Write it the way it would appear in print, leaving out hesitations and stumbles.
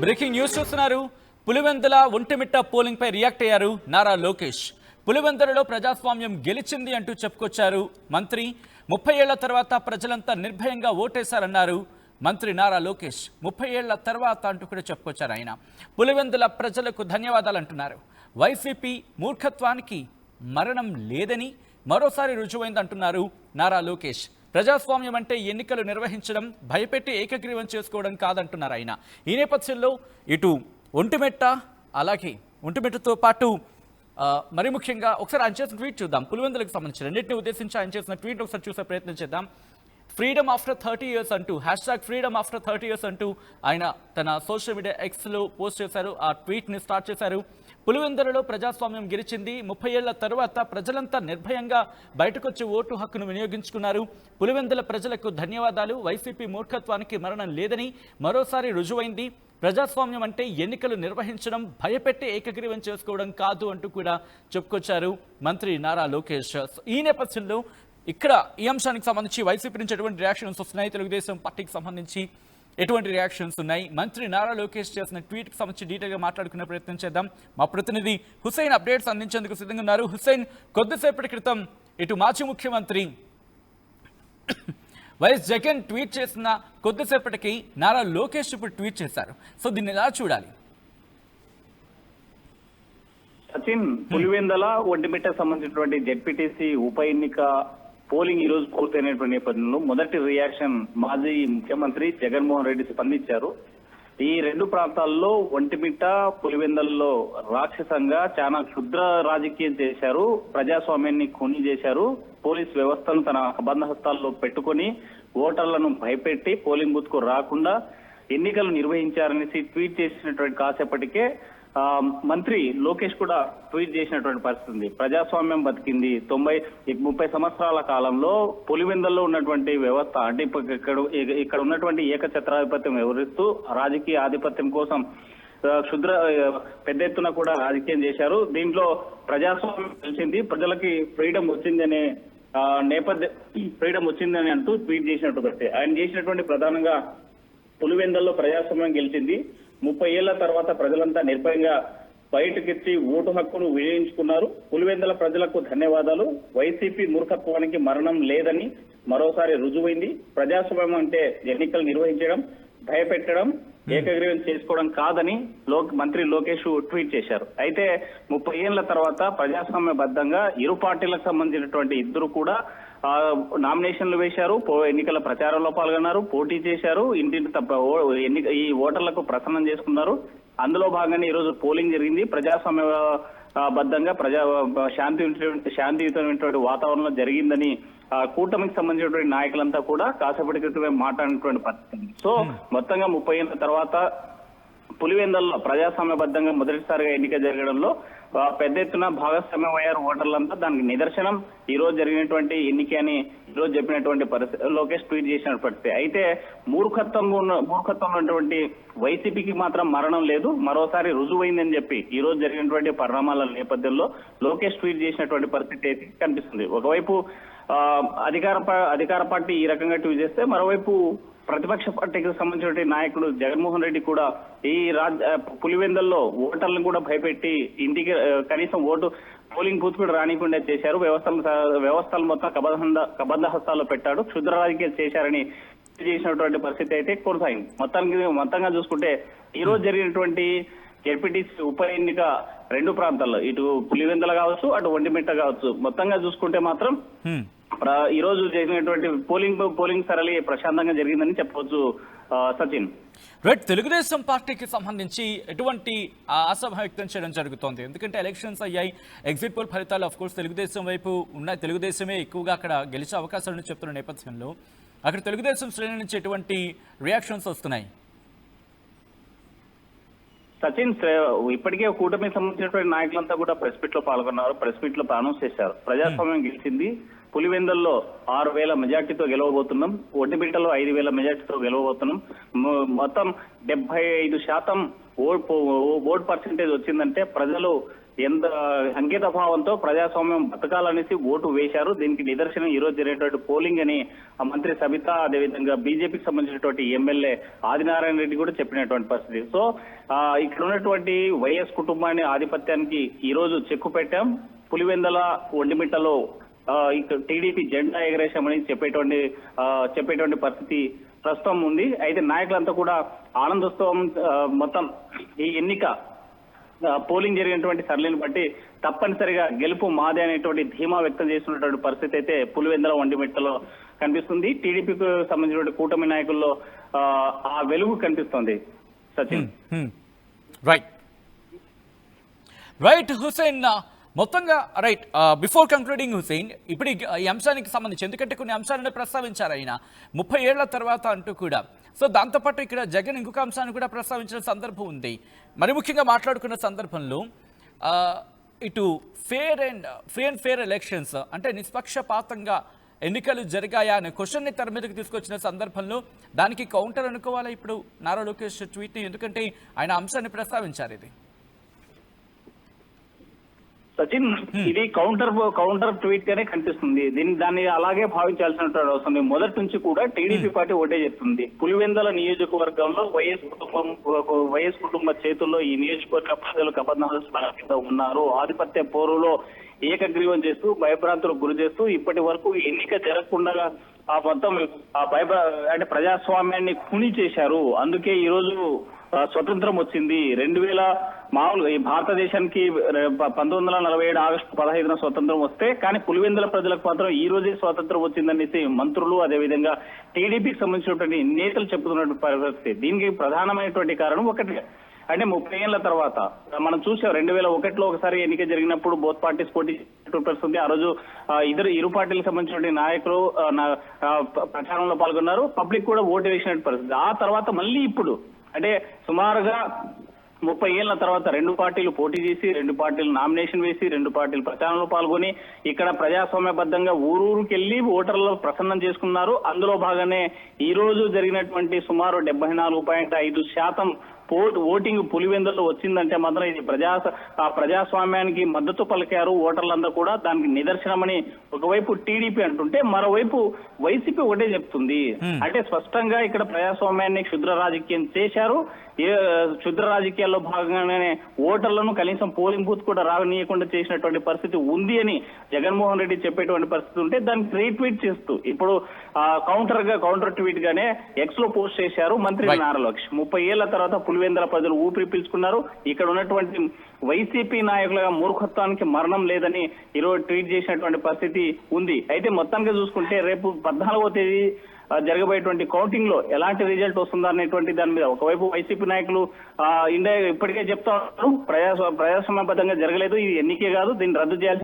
Breaking news చూస్తున్నారు. Pulivendula Vontimitta polling పై react అయ్యారు నారా లోకేష్. పులివెందులలో ప్రజాస్వామ్యం గెలిచింది అంటూ చెప్పుకొచ్చారు మంత్రి. 30 ఏళ్ల తర్వాత ప్రజలంతా నిర్భయంగా ఓటేశారన్నారు మంత్రి నారా లోకేష్. 30 ఏళ్ల తర్వాత అంటూ కూడా చెప్పుకొచ్చారు ఆయన. పులివెందుల ప్రజలకు ధన్యవాదాలు అంటున్నారు. వైసీపీ మూర్ఖత్వానికి మరణం లేదని మరోసారి రుజువైందంటున్నారు నారా లోకేష్. ప్రజాస్వామ్యం అంటే ఎన్నికలు నిర్వహించడం, భయపెట్టి ఏకగ్రీవం చేసుకోవడం కాదంటున్నారు ఆయన. ఈ నేపథ్యంలో ఇటు ఒంటిమిట్ట, అలాగే ఒంటిమిట్టతో పాటు మరి ముఖ్యంగా ఒకసారి ఆయన చేసిన ట్వీట్ చూద్దాం. పులివెందులకు సంబంధించి రెండింటిని ఉద్దేశించి ఆయన చేసిన ట్వీట్ ఒకసారి చూసే ప్రయత్నం చేద్దాం. ఫ్రీడమ్ ఆఫ్టర్ 30 years అంటూ #freedom after 30 years అంటూ ఆయన తన సోషల్ మీడియా ఎక్స్లో పోస్ట్ చేశారు. ఆ ట్వీట్ని స్టార్ట్ చేశారు. పులివెందులలో ప్రజాస్వామ్యం గెలిచింది. 30 ఏళ్ల తర్వాత ప్రజలంతా నిర్భయంగా బయటకొచ్చి ఓటు హక్కును వినియోగించుకున్నారు. పులివెందుల ప్రజలకు ధన్యవాదాలు. వైసీపీ మూర్ఖత్వానికి మరణం లేదని మరోసారి రుజువైంది. ప్రజాస్వామ్యం అంటే ఎన్నికలు నిర్వహించడం, భయపెట్టి ఏకగ్రీవం చేసుకోవడం కాదు అంటూ కూడా చెప్పుకొచ్చారు మంత్రి నారా లోకేష్. ఈ నేపథ్యంలో ఇక్కడ ఈ అంశానికి సంబంధించి వైసీపీ నుంచి ఎటువంటి రియాక్షన్స్ వస్తున్నాయి, తెలుగుదేశం పార్టీకి సంబంధించి ఎటువంటి రియాక్షన్స్ ఉన్నాయి, మంత్రి నారా లోకేష్ చేసిన ట్వీట్కి సంబంధించి డీటెయిల్గా మాట్లాడుకునే ప్రయత్నం చేద్దాం. మా ప్రతినిధి హుస్సేన్ అప్డేట్స్ అందించేందుకు సిద్ధంగా ఉన్నారు. హుస్సేన్, కొద్దిసేపటి క్రితం ఇటు మాజీ ముఖ్యమంత్రి వైఎస్ జగన్ ట్వీట్ చేసిన కొద్దిసేపటికి నారా లోకేష్ ఇప్పుడు ట్వీట్ చేశారు. సో దీన్ని ఎలా చూడాలి? సచిన్, పులివెందుల ఒంటిమిట్ట సంబంధించినటువంటి జెడ్పీటీసీ ఉప ఎన్నిక పోలింగ్ ఈ రోజు పూర్తయినటువంటి నేపథ్యంలో మొదటి రియాక్షన్ మాజీ ముఖ్యమంత్రి జగన్మోహన్ రెడ్డి స్పందించారు. ఈ రెండు ప్రాంతాల్లో ఒంటిమిట్ట, పులివెందులలో రాక్షసంగా చాలా క్షుద్ర రాజకీయం చేశారు. ప్రజాస్వామ్యాన్ని ఖూనీ చేశారు. పోలీస్ వ్యవస్థను తన కబంధ హస్తాల్లో పెట్టుకుని ఓటర్లను భయపెట్టి పోలింగ్ బూత్ కు రాకుండా ఎన్నికలు నిర్వహించారనేసి ట్వీట్ చేసినటువంటి కాసేపటికే మంత్రి లోకేష్ కూడా ట్వీట్ చేసినటువంటి పరిస్థితి ఉంది. ప్రజాస్వామ్యం బతికింది. 30 సంవత్సరాల కాలంలో పులివెందుల్లో ఉన్నటువంటి వ్యవస్థ అంటే ఇక్కడ ఉన్నటువంటి ఏకఛత్రాధిపత్యం వివరిస్తూ రాజకీయ ఆధిపత్యం కోసం క్షుద్ర పెద్ద ఎత్తున కూడా రాజకీయం చేశారు. దీంట్లో ప్రజాస్వామ్యం తెలిసింది, ప్రజలకి ఫ్రీడమ్ వచ్చిందనే ఫ్రీడమ్ వచ్చిందని అంటూ ట్వీట్ చేసినట్టు పరిస్థితి. ఆయన చేసినటువంటి ప్రధానంగా పులివెందుల్లో ప్రజాస్వామ్యం గెలిచింది. 30 ఏళ్ల తర్వాత ప్రజలంతా నిర్భయంగా బయటకెచ్చి ఓటు హక్కును వినియోగించుకున్నారు. పులివెందుల ప్రజలకు ధన్యవాదాలు. వైసీపీ మూర్ఖత్వానికి మరణం లేదని మరోసారి రుజువైంది. ప్రజాస్వామ్యం అంటే ఎన్నికలు నిర్వహించడం, భయపెట్టడం, ఏకగ్రీవం చేసుకోవడం కాదని మంత్రి లోకేష్ ట్వీట్ చేశారు. అయితే 30 ఏళ్ల తర్వాత ప్రజాస్వామ్యబద్ధంగా ఇరు పార్టీలకు సంబంధించినటువంటి ఇద్దరు కూడా నామినేషన్లు వేశారు, ఎన్నికల ప్రచారంలో పాల్గొన్నారు, పోటీ చేశారు, ఇంటింటి ఈ ఓటర్లకు ప్రసన్నం చేసుకున్నారు. అందులో భాగంగానే ఈ రోజు పోలింగ్ జరిగింది. ప్రజాస్వామ్య బద్ధంగా శాంతియుతమైనటువంటి వాతావరణంలో జరిగిందని కూటమికి సంబంధించినటువంటి నాయకులంతా కూడా కాసేపటి క్రితమే మాట్లాడినటువంటి పరిస్థితి. సో మొత్తంగా 30 ఏళ్ల తర్వాత పులివెందుల్లో ప్రజాస్వామ్యబద్ధంగా మొదటిసారిగా ఎన్నిక జరగడంలో పెద్ద ఎత్తున భాగస్వామ్యం అయ్యారు ఓటర్లంతా. దానికి నిదర్శనం ఈ రోజు జరిగినటువంటి ఎన్నిక అని ఈ రోజు చెప్పినటువంటి పరిస్థితి లోకేష్ ట్వీట్ చేసిన పరిస్థితి. అయితే మూర్ఖత్వంలో ఉన్నటువంటి వైసీపీకి మాత్రం మరణం లేదు, మరోసారి రుజువైందని చెప్పి ఈ రోజు జరిగినటువంటి పరిణామాల నేపథ్యంలో లోకేష్ ట్వీట్ చేసినటువంటి పరిస్థితి అయితే కనిపిస్తుంది. ఒకవైపు అధికార పార్టీ ఈ రకంగా ట్వీట్ చేస్తే, మరోవైపు ప్రతిపక్ష పార్టీకి సంబంధించిన నాయకుడు జగన్మోహన్ రెడ్డి కూడా ఈ పులివెందుల్లో ఓటర్లను కూడా భయపెట్టి ఇంటికి కనీసం పోలింగ్ బూత్ కూడా రానికుండా చేశారు. వ్యవస్థలు మొత్తం కబంధ హస్తాల్లో పెట్టాడు, క్షుద్ర రాజకీయాలు చేశారని చేసినటువంటి పరిస్థితి అయితే కొనసాగింది. మొత్తంగా చూసుకుంటే ఈ రోజు జరిగినటువంటి జెడ్పీటీసీ ఉప ఎన్నిక రెండు ప్రాంతాల్లో, ఇటు పులివెందుల కావచ్చు, అటు ఒంటిమిట్ట కావచ్చు, మొత్తంగా చూసుకుంటే మాత్రం ఈ రోజు జరిగినటువంటి పోలింగ్ సరళి ప్రశాంతంగా జరిగిందని చెప్పవచ్చు. సచిన్, రైట్. తెలుగుదేశం పార్టీకి సంబంధించి ఎటువంటి ఆశాభావం వ్యక్తం చేయడం జరుగుతోంది? ఎందుకంటే ఎలక్షన్స్ అయ్యాయి, ఎగ్జిట్ పోల్ ఫలితాలు ఆఫ్ కోర్స్ తెలుగుదేశం వైపు ఉన్నాయి. తెలుగుదేశమే ఎక్కువగా అక్కడ గెలిచే అవకాశాలను చెప్తున్న నేపథ్యంలో అక్కడ తెలుగుదేశం శ్రేణి నుంచి ఎటువంటి రియాక్షన్స్ వస్తున్నాయి? సచిన్, ఇప్పటికే కూటమికి సంబంధించినటువంటి నాయకులంతా కూడా ప్రెస్ మీట్ లో పాల్గొన్నారు, ప్రెస్ మీట్ లో అనౌన్స్ చేశారు. ప్రజాస్వామ్యం గెలిచింది. పులివెందుల్లో 6,000 మెజార్టీతో గెలవబోతున్నాం, ఒంటిమిట్టలో 5,000 మెజార్టీతో గెలవబోతున్నాం. మొత్తం 75% ఓట్ పర్సెంటేజ్ వచ్చిందంటే ప్రజలు ఎంత అంకిత భావంతో ప్రజాస్వామ్యం బతకాలనేసి ఓటు వేశారు. దీనికి నిదర్శనం ఈ రోజు జరిగినటువంటి పోలింగ్ అని ఆ మంత్రి సబిత, అదేవిధంగా బీజేపీకి సంబంధించినటువంటి ఎమ్మెల్యే ఆదినారాయణ రెడ్డి కూడా చెప్పినటువంటి పరిస్థితి. సో ఇక్కడ ఉన్నటువంటి వైఎస్ కుటుంబాన్ని ఆధిపత్యానికి ఈ రోజు చెక్కు పెట్టాం. పులివెందల ఒంటిమిట్టలో ఇక్కడ టీడీపీ జెండా ఎగరేశామని చెప్పేటువంటి పరిస్థితి ప్రస్తుతం ఉంది. అయితే నాయకులంతా కూడా ఆనందోత్సవం మొత్తం ఈ ఎన్నిక పోలింగ్ జరిగినటువంటి సరళిని బట్టి తప్పనిసరిగా గెలుపు మాదే అనేటువంటి ధీమా వ్యక్తం చేస్తున్నటువంటి పరిస్థితి అయితే పులివెందల ఒంటిమిట్టలో కనిపిస్తుంది. టీడీపీకి సంబంధించినటువంటి కూటమి నాయకుల్లో ఆ వెలుగు కనిపిస్తుంది. సచిన్ రైట్ హుసేన్, మొత్తంగా రైట్ బిఫోర్ కంక్లూడింగ్ హుసేన్, ఇప్పుడు ఈ అంశానికి సంబంధించి ఎందుకంటే కొన్ని అంశాలను ప్రస్తావించారు ఆయన 30 ఏళ్ల తర్వాత అంటూ కూడా. సో దాంతోపాటు ఇక్కడ జగన్ ఇంకొక అంశాన్ని కూడా ప్రస్తావించిన సందర్భం ఉంది. మరి ముఖ్యంగా మాట్లాడుకున్న సందర్భంలో ఇటు ఫ్రీ అండ్ ఫేర్ ఎలక్షన్స్ అంటే నిష్పక్షపాతంగా ఎన్నికలు జరిగాయా అనే క్వశ్చన్ని తెర మీదకి తీసుకొచ్చిన సందర్భంలో దానికి కౌంటర్ అనుకోవాలా ఇప్పుడు నారా లోకేష్ ట్వీట్ని, ఎందుకంటే ఆయన అంశాన్ని ప్రస్తావించారు. ఇది సచిన్, ఇది కౌంటర్ ట్వీట్ గానే కనిపిస్తుంది. దాన్ని అలాగే భావించాల్సినటువంటి అవసరం. మొదటి నుంచి కూడా టీడీపీ పార్టీ ఒకటే చెప్తుంది, పులివెందల నియోజకవర్గంలో వైఎస్ కుటుంబ చేతుల్లో ఈ నియోజకవర్గ ప్రజలు కపంధ ఉన్నారు. ఆధిపత్య పోరులో ఏకగ్రీవం చేస్తూ భయభ్రాంతులకు గురి చేస్తూ ఇప్పటి వరకు ఎన్నిక జరగకుండా ఆ మొత్తం అంటే ప్రజాస్వామ్యాన్ని ఖూనీ చేశారు. అందుకే ఈ రోజు స్వతంత్రం వచ్చింది. 2000 మామూలుగా ఈ భారతదేశానికి 1947 ఆగస్టు 15న స్వతంత్రం వస్తే, కానీ పులివెందుల ప్రజలకు మాత్రం ఈ రోజే స్వాతంత్రం వచ్చిందనేసి మంత్రులు అదేవిధంగా టీడీపీకి సంబంధించినటువంటి నేతలు చెప్తున్నటువంటి పరిస్థితి. దీనికి ప్రధానమైనటువంటి కారణం ఒకటి, అంటే 30 ఏళ్ల తర్వాత మనం చూసాం 2001లో ఒకసారి ఎన్నిక జరిగినప్పుడు బోత్ పార్టీస్ పోటీ పరిస్థితి. ఆ రోజు ఇరు పార్టీలకు సంబంధించిన నాయకులు ప్రచారంలో పాల్గొన్నారు, పబ్లిక్ కూడా ఓటు వేసినటువంటి పరిస్థితి. ఆ తర్వాత మళ్ళీ ఇప్పుడు అంటే సుమారుగా 30 ఏళ్ల తర్వాత 2 పార్టీలు పోటీ చేసి 2 పార్టీలు నామినేషన్ వేసి 2 పార్టీలు ప్రచారంలో పాల్గొని ఇక్కడ ప్రజాస్వామ్యబద్ధంగా ఊరూరుకెళ్లి ఓటర్లు ప్రసన్నం చేసుకున్నారు. అందులో భాగంగానే ఈ రోజు జరిగినటువంటి సుమారు 74.5% ఓటింగ్ పులివెందులో వచ్చిందంటే మాత్రం ఇది ప్రజాస్వామ్యానికి మద్దతు పలికారు ఓటర్లందరూ కూడా. దానికి నిదర్శనమని ఒకవైపు టీడీపీ అంటుంటే, మరోవైపు వైసీపీ ఒకటే చెప్తుంది. అంటే స్పష్టంగా ఇక్కడ ప్రజాస్వామ్యాన్ని క్షుద్ర రాజకీయం చేశారు. క్షుద్ర రాజకీయాల్లో భాగంగానే ఓటర్లను కనీసం పోలింగ్ బూత్ కూడా రానియకుండా చేసినటువంటి పరిస్థితి ఉంది అని జగన్మోహన్ రెడ్డి చెప్పేటువంటి పరిస్థితి ఉంటే, దానికి రీట్వీట్ చేస్తూ ఇప్పుడు కౌంటర్ ట్వీట్ గానే ఎక్స్ లో పోస్ట్ చేశారు మంత్రి నారా లోకేష్. 30 ఏళ్ల తర్వాత పులివెందుల ప్రజలు ఊపిరి పీల్చుకున్నారు. ఇక్కడ ఉన్నటువంటి వైసీపీ నాయకులుగా మూర్ఖత్వానికి మరణం లేదని ఈరోజు ట్వీట్ చేసినటువంటి పరిస్థితి ఉంది. అయితే మొత్తానికి చూసుకుంటే రేపు 14వ తేదీ జరగబోయేటువంటి కౌంటింగ్ లో ఎలాంటి రిజల్ట్ వస్తుందా అనేటువంటి దాని మీద ఒకవైపు వైసీపీ నాయకులు ఇప్పటికే చెప్తా ఉన్నారు, ప్రజాస్వామ్యబద్ధంగా జరగలేదు, ఇది ఎన్నికే కాదు, దీన్ని రద్దు చేయాల్సి